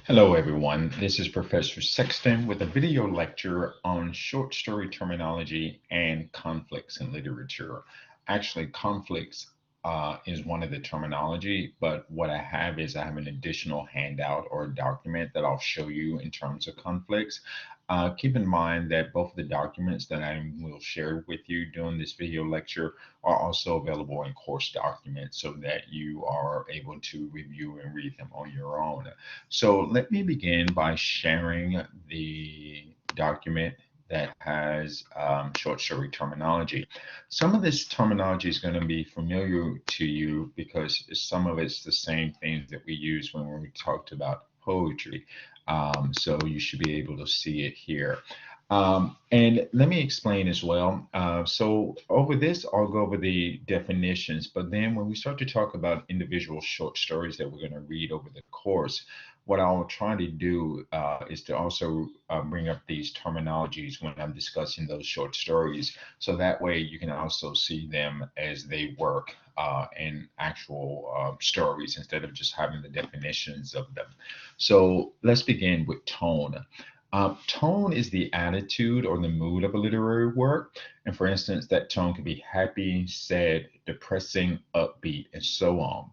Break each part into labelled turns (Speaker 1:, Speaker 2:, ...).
Speaker 1: Hello everyone, this is Professor Sexton with a video lecture on short story terminology and conflicts in literature. Actually, conflicts is one of the terminology, but what I have an additional handout or document that I'll show you in terms of conflicts. Keep in mind that both of the documents that I will share with you during this video lecture are also available in course documents so that you are able to review and read them on your own. So let me begin by sharing the document that has short story terminology. Some of this terminology is going to be familiar to you because some of it's the same things that we use when we talked about poetry. So you should be able to see it here. And let me explain as well. So over this, I'll go over the definitions, but then when we start to talk about individual short stories that we're going to read over the course, what I'll try to do is to also bring up these terminologies when I'm discussing those short stories. So that way you can also see them as they work in actual stories instead of just having the definitions of them. So let's begin with tone. Tone is the attitude or the mood of a literary work. And for instance, that tone can be happy, sad, depressing, upbeat, and so on.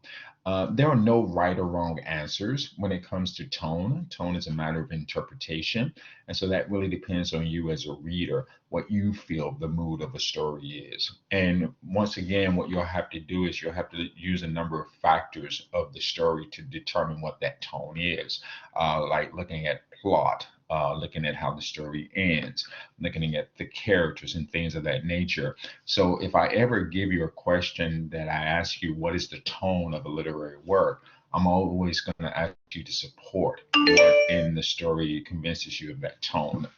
Speaker 1: There are no right or wrong answers when it comes to tone. Tone is a matter of interpretation. And so that really depends on you as a reader, what you feel the mood of a story is. And once again, what you'll have to do is you'll have to use a number of factors of the story to determine what that tone is, like looking at plot. Looking at how the story ends, looking at the characters and things of that nature. So if I ever give you a question that I ask you, what is the tone of a literary work? I'm always going to ask you to support what in the story convinces you of that tone.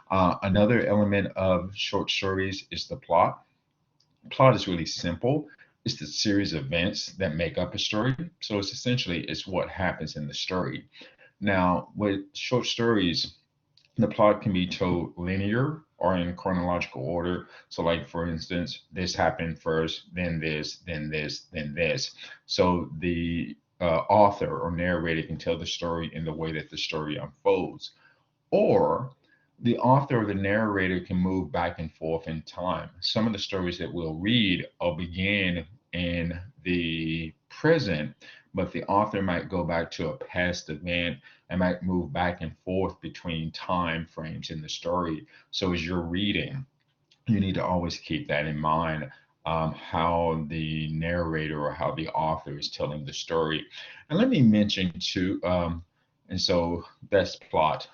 Speaker 1: Another element of short stories is the plot. Plot is really simple. It's the series of events that make up a story. So it's what happens in the story. Now, with short stories, the plot can be told linear or in chronological order. So, like for instance, this happened first, then this, then this, then this. So the author or narrator can tell the story in the way that the story unfolds. Or the author or the narrator can move back and forth in time. Some of the stories that we'll read will begin in the present, but the author might go back to a past event and might move back and forth between time frames in the story. So as you're reading, you need to always keep that in mind. How the narrator or how the author is telling the story. And let me mention too, and so that's plot.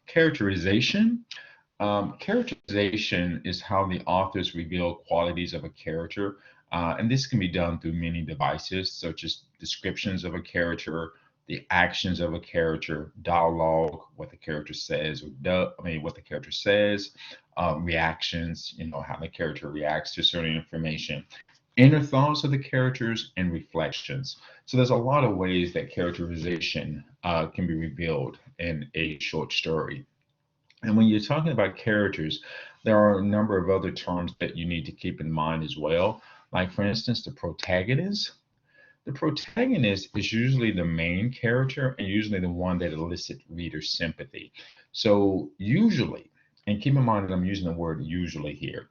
Speaker 1: Characterization. Characterization is how the authors reveal qualities of a character, and this can be done through many devices, such as descriptions of a character, the actions of a character, dialogue, what the character says, or what the character says, reactions, how the character reacts to certain information, inner thoughts of the characters, and reflections. So there's a lot of ways that characterization can be revealed in a short story. And when you're talking about characters, there are a number of other terms that you need to keep in mind as well. Like, for instance, the protagonist. The protagonist is usually the main character and usually the one that elicits reader sympathy. So, usually, and keep in mind that I'm using the word usually here,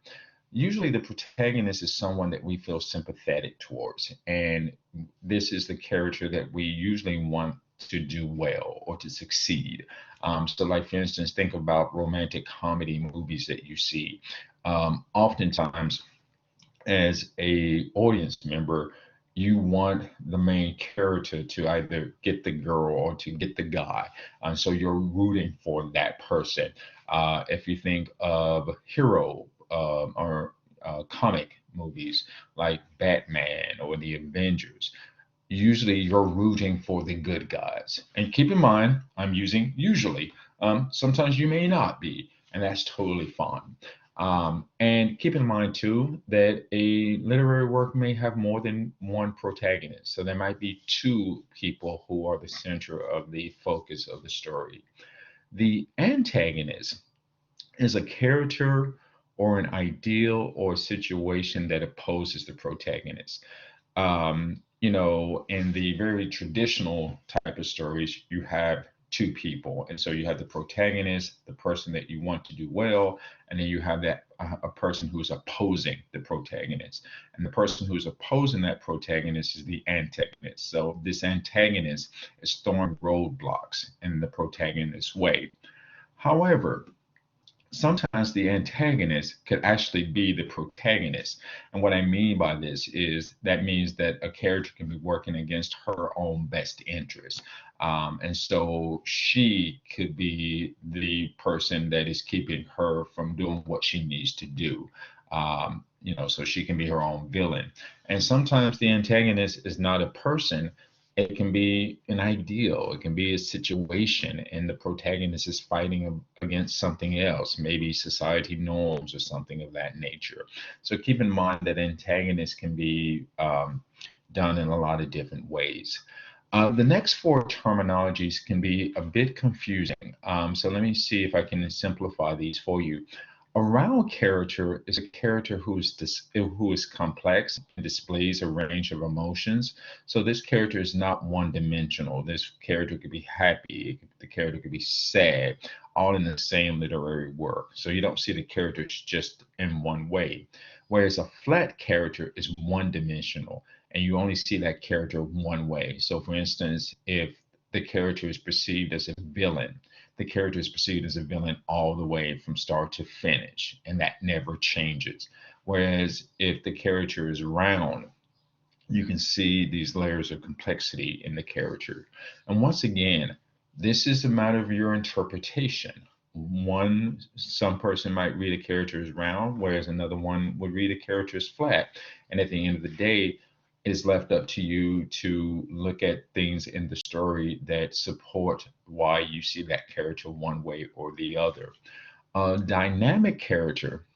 Speaker 1: usually the protagonist is someone that we feel sympathetic towards. And this is the character that we usually want to do well or to succeed. So, like for instance, think about romantic comedy movies that you see. Oftentimes, as a audience member, you want the main character to either get the girl or to get the guy. So you're rooting for that person. If you think of hero or comic movies like Batman or the Avengers, usually you're rooting for the good guys. And keep in mind, I'm using usually. Sometimes you may not be, and that's totally fine. And keep in mind too that a literary work may have more than one protagonist. So there might be two people who are the center of the focus of the story. The antagonist is a character or an ideal or situation that opposes the protagonist. In the very traditional type of stories, you have two people. And so you have the protagonist, the person that you want to do well, and then you have that a person who's opposing the protagonist. And the person who's opposing that protagonist is the antagonist. So this antagonist is throwing roadblocks in the protagonist's way. However, sometimes the antagonist could actually be the protagonist. And what I mean by this is that means that a character can be working against her own best interest. And so she could be the person that is keeping her from doing what she needs to do. So she can be her own villain. And sometimes the antagonist is not a person, it can be an ideal, it can be a situation, and the protagonist is fighting against something else, maybe society norms or something of that nature. So keep in mind that antagonists can be done in a lot of different ways. The next four terminologies can be a bit confusing. So let me see if I can simplify these for you. A round character is a character who is complex and displays a range of emotions. So this character is not one-dimensional. This character could be happy, the character could be sad, all in the same literary work. So you don't see the characters just in one way. Whereas a flat character is one-dimensional, and you only see that character one way. So for instance, if the character is perceived as a villain, the character is perceived as a villain all the way from start to finish, and that never changes. Whereas if the character is round, you can see these layers of complexity in the character. And once again, this is a matter of your interpretation. Some person might read a character as round, whereas another one would read a character as flat. And at the end of the day, it's left up to you to look at things in the story that support why you see that character one way or the other. A dynamic character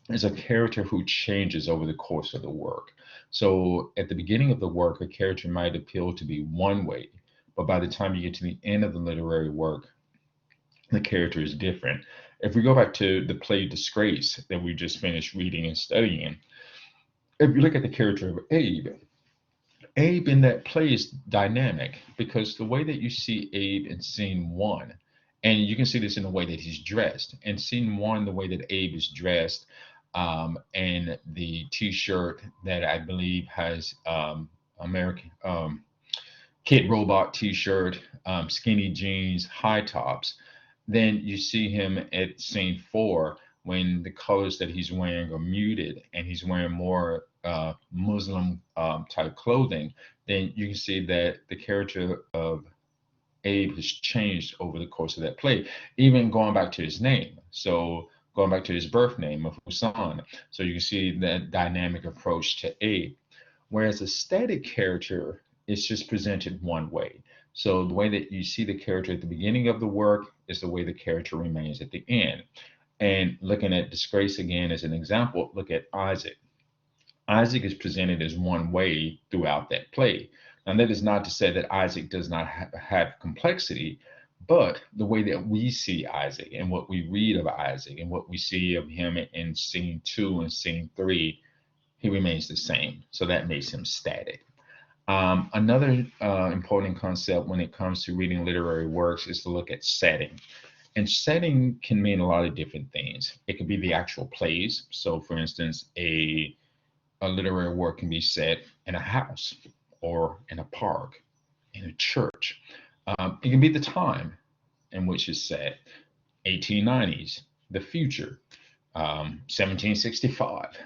Speaker 1: is a character who changes over the course of the work. So at the beginning of the work, a character might appeal to be one way, but by the time you get to the end of the literary work, the character is different. If we go back to the play Disgrace that we just finished reading and studying, if you look at the character of Abe, Abe in that play is dynamic because the way that you see Abe in scene one, and you can see this in the way that he's dressed. In scene one, the way that Abe is dressed, and the T-shirt that I believe has American Kid Robot T-shirt, skinny jeans, high tops. Then you see him at scene four when the colors that he's wearing are muted and he's wearing more Muslim type clothing. Then you can see that the character of Abe has changed over the course of that play, even going back to his name. So going back to his birth name of Husan. So you can see that dynamic approach to Abe. Whereas a static character is just presented one way. So the way that you see the character at the beginning of the work is the way the character remains at the end. And looking at Disgrace again as an example, look at Isaac. Isaac is presented as one way throughout that play. Now, that is not to say that Isaac does not have complexity, but the way that we see Isaac and what we read of Isaac and what we see of him in scene two and scene three, he remains the same. So that makes him static. Another important concept when it comes to reading literary works is to look at setting. And setting can mean a lot of different things. It could be the actual plays. So, for instance, a literary work can be set in a house or in a park, in a church. It can be the time in which it's set, 1890s, the future, 1765.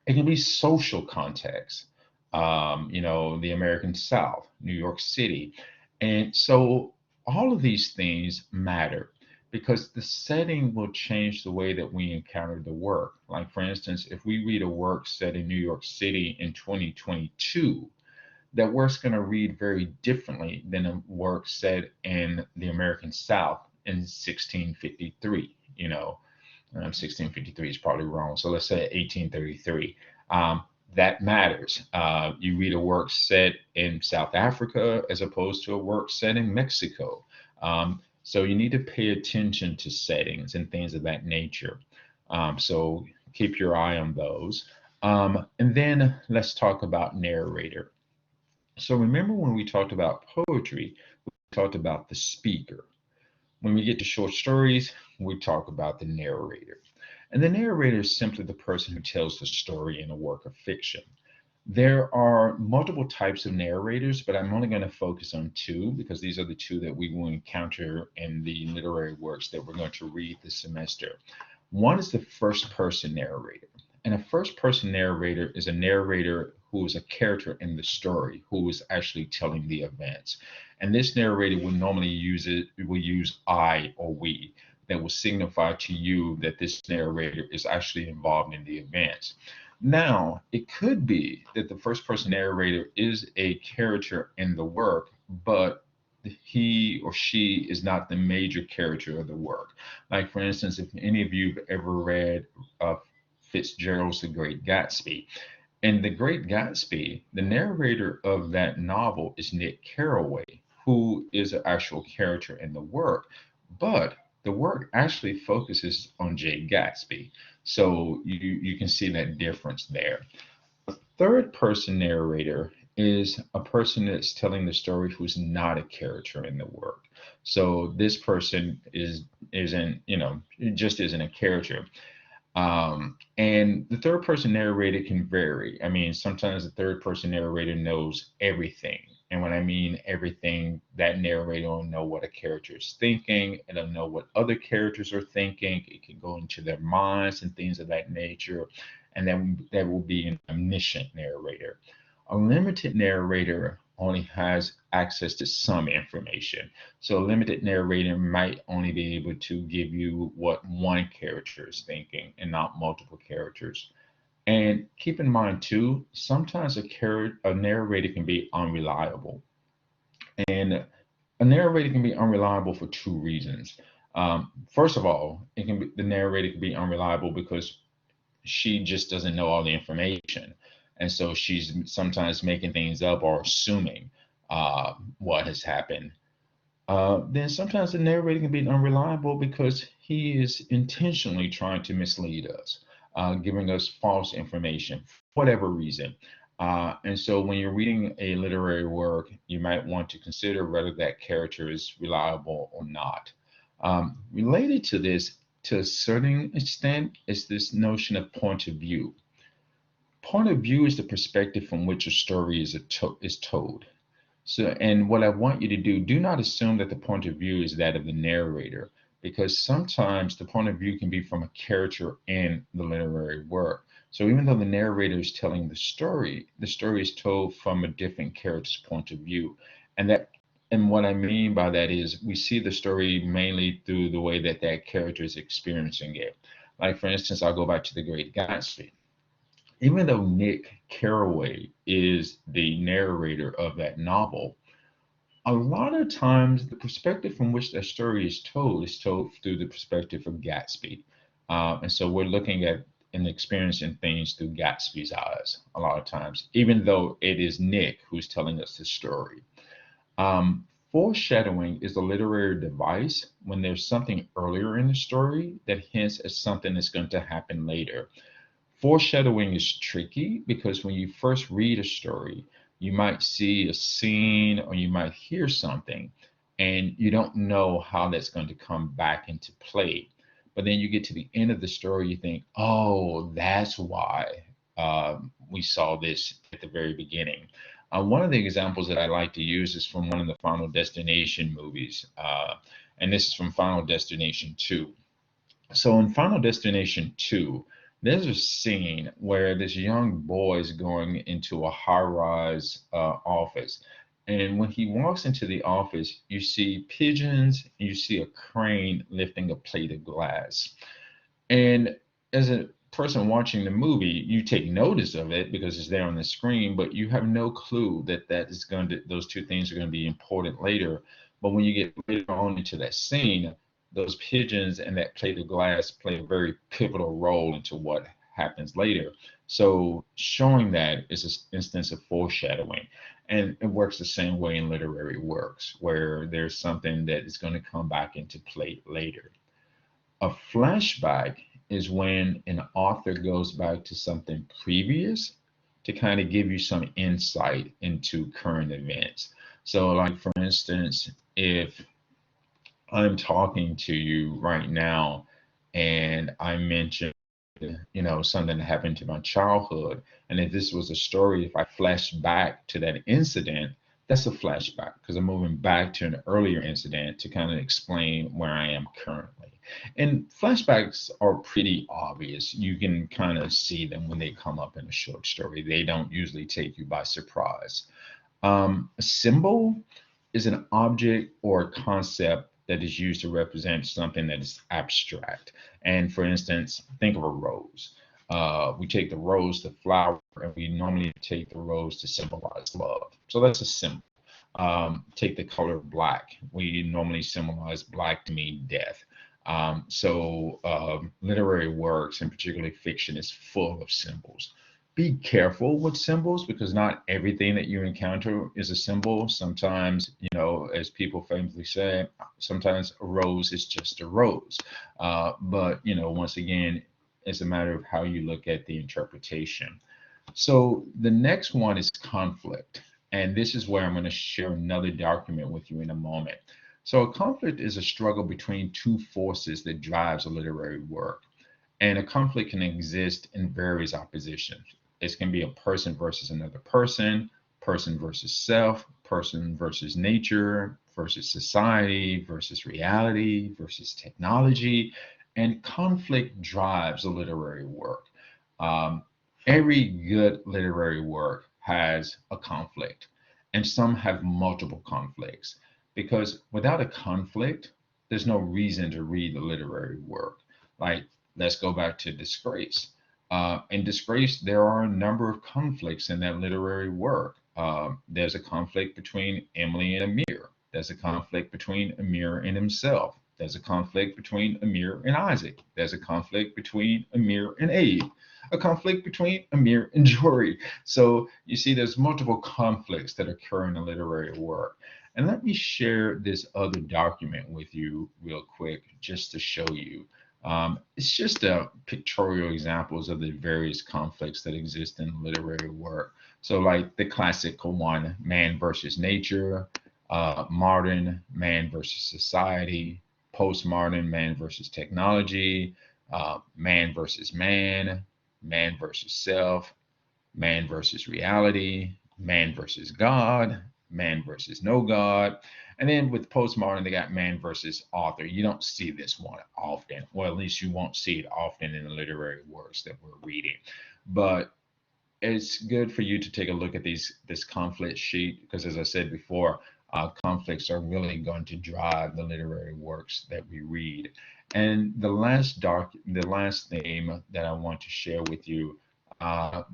Speaker 1: It can be social context, the American South, New York City. And so all of these things matter because the setting will change the way that we encounter the work. Like, for instance, if we read a work set in New York City in 2022, that work's going to read very differently than a work set in the American South in 1653. 1653 is probably wrong. So let's say 1833. That matters. You read a work set in South Africa as opposed to a work set in Mexico. So you need to pay attention to settings and things of that nature. So keep your eye on those. And then let's talk about narrator. So remember when we talked about poetry, talked about the speaker. When we get to short stories, we talk about the narrator. And the narrator is simply the person who tells the story in a work of fiction. There are multiple types of narrators, but I'm only going to focus on two because these are the two that we will encounter in the literary works that we're going to read this semester. One is the first person narrator. And a first person narrator is a narrator who is a character in the story, who is actually telling the events. And this narrator will normally will use I or we that will signify to you that this narrator is actually involved in the events. Now, it could be that the first person narrator is a character in the work, but he or she is not the major character of the work. Like, for instance, if any of you have ever read Fitzgerald's The Great Gatsby, in The Great Gatsby, the narrator of that novel is Nick Carraway, who is an actual character in the work, but the work actually focuses on Jay Gatsby. So you can see that difference there. A third person narrator is a person that's telling the story who's not a character in the work. So this person isn't, just isn't a character. And the third person narrator can vary. I mean, sometimes the third person narrator knows everything. And when I mean everything, that narrator will know what a character is thinking, it'll know what other characters are thinking. It can go into their minds and things of that nature. And then that will be an omniscient narrator. A limited narrator only has access to some information. So a limited narrator might only be able to give you what one character is thinking and not multiple characters. And keep in mind too, sometimes a narrator can be unreliable. And a narrator can be unreliable for two reasons. First of all, the narrator can be unreliable because she just doesn't know all the information. And so she's sometimes making things up or assuming what has happened. Then sometimes the narrator can be unreliable because he is intentionally trying to mislead us, giving us false information for whatever reason. And so when you're reading a literary work, you might want to consider whether that character is reliable or not. Related to this, to a certain extent, is this notion of point of view. Point of view is the perspective from which a story is told. So, and what I want you to do, do not assume that the point of view is that of the narrator, because sometimes the point of view can be from a character in the literary work. So even though the narrator is telling the story is told from a different character's point of view. And what I mean by that is we see the story mainly through the way that that character is experiencing it. Like, for instance, I'll go back to The Great Gatsby. Even though Nick Carraway is the narrator of that novel, a lot of times the perspective from which that story is told through the perspective of Gatsby. And so we're looking at and experiencing things through Gatsby's eyes a lot of times, even though it is Nick who's telling us the story. Foreshadowing is a literary device when there's something earlier in the story that hints at something that's going to happen later. Foreshadowing is tricky because when you first read a story, you might see a scene or you might hear something and you don't know how that's going to come back into play. But then you get to the end of the story, you think, oh, that's why we saw this at the very beginning. One of the examples that I like to use is from one of the Final Destination movies, and this is from Final Destination 2. So in Final Destination 2, there's a scene where this young boy is going into a high-rise office. And when he walks into the office, you see pigeons, and you see a crane lifting a plate of glass. And as a person watching the movie, you take notice of it because it's there on the screen, but you have no clue that those two things are going to be important later. But when you get later on into that scene, those pigeons and that plate of glass play a very pivotal role into what happens later. So showing that is an instance of foreshadowing. And it works the same way in literary works, where there's something that is going to come back into play later. A flashback is when an author goes back to something previous to kind of give you some insight into current events. So like for instance, if I'm talking to you right now and I mention, something that happened to my childhood, and if this was a story, if I flash back to that incident, that's a flashback because I'm moving back to an earlier incident to kind of explain where I am currently. And flashbacks are pretty obvious. You can kind of see them when they come up in a short story. They don't usually take you by surprise. A symbol is an object or a concept that is used to represent something that is abstract. And for instance, think of a rose. We take the rose, the flower, and we normally take the rose to symbolize love. So that's a symbol. Take the color black. We normally symbolize black to mean death. Literary works, and particularly fiction, is full of symbols. Be careful with symbols because not everything that you encounter is a symbol. Sometimes, as people famously say, sometimes a rose is just a rose. But once again, it's a matter of how you look at the interpretation. So the next one is conflict. And this is where I'm going to share another document with you in a moment. So a conflict is a struggle between two forces that drives a literary work. And a conflict can exist in various oppositions. It can be a person versus another person, person versus self, person versus nature, versus society, versus reality, versus technology. And conflict drives a literary work. Um, every good literary work has a conflict, and some have multiple conflicts because without a conflict, there's no reason to read the literary work. Like, let's go back to Disgrace. In Disgrace, there are a number of conflicts in that literary work. There's a conflict between Emily and Amir. There's a conflict between Amir and himself. There's a conflict between Amir and Isaac. There's a conflict between Amir and Abe. A conflict between Amir and Jory. So you see, there's multiple conflicts that occur in a literary work. And let me share this other document with you real quick just to show you. It's just pictorial examples of the various conflicts that exist in literary work. So, like the classical one, man versus nature, modern, man versus society, postmodern, man versus technology, man versus man versus self, man versus reality, man versus God, man versus no God. And then with postmodern, they got man versus author. You don't see this one often. Well, at least you won't see it often in the literary works that we're reading. But it's good for you to take a look at this conflict sheet because, as I said before, conflicts are really going to drive the literary works that we read. And the last theme that I want to share with you,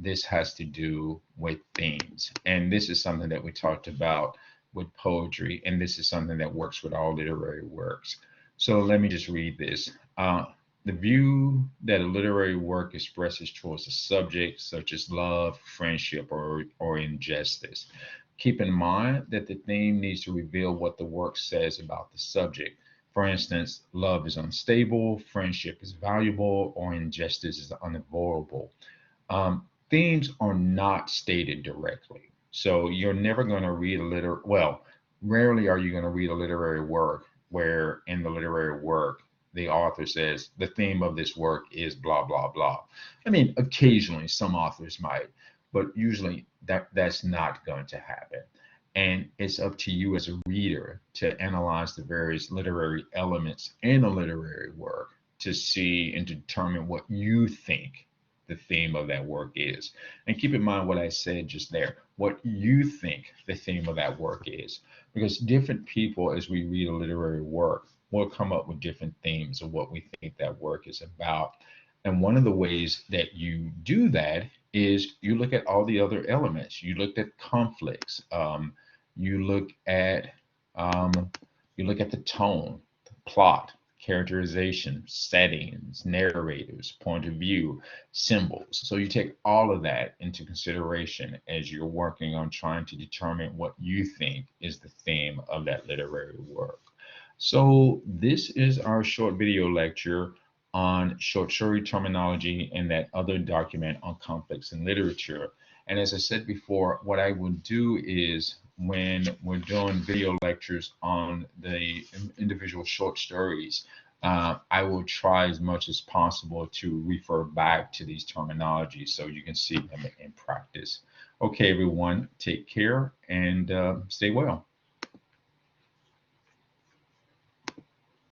Speaker 1: this has to do with themes, and this is something that we talked about with poetry, and this is something that works with all literary works. So let me just read this. The view that a literary work expresses towards a subject, such as love, friendship, or injustice. Keep in mind that the theme needs to reveal what the work says about the subject. For instance, love is unstable, friendship is valuable, or injustice is unavoidable. Themes are not stated directly. So you're never going to read rarely are you going to read a literary work where in the literary work the author says the theme of this work is blah blah blah. I mean, occasionally some authors might, but usually that's not going to happen. And it's up to you as a reader to analyze the various literary elements in a literary work to see and to determine what you think the theme of that work is. And keep in mind what I said just there, what you think the theme of that work is. Because different people, as we read a literary work, will come up with different themes of what we think that work is about. And one of the ways that you do that is you look at all the other elements. You look at conflicts. You look at um, you look at the tone, the plot, characterization, settings, narrators, point of view, symbols. So you take all of that into consideration as you're working on trying to determine what you think is the theme of that literary work. So this is our short video lecture on short story terminology and that other document on conflicts in literature. And as I said before, what I will do is when we're doing video lectures on the individual short stories, I will try as much as possible to refer back to these terminologies so you can see them in practice. Okay, everyone, take care and stay well.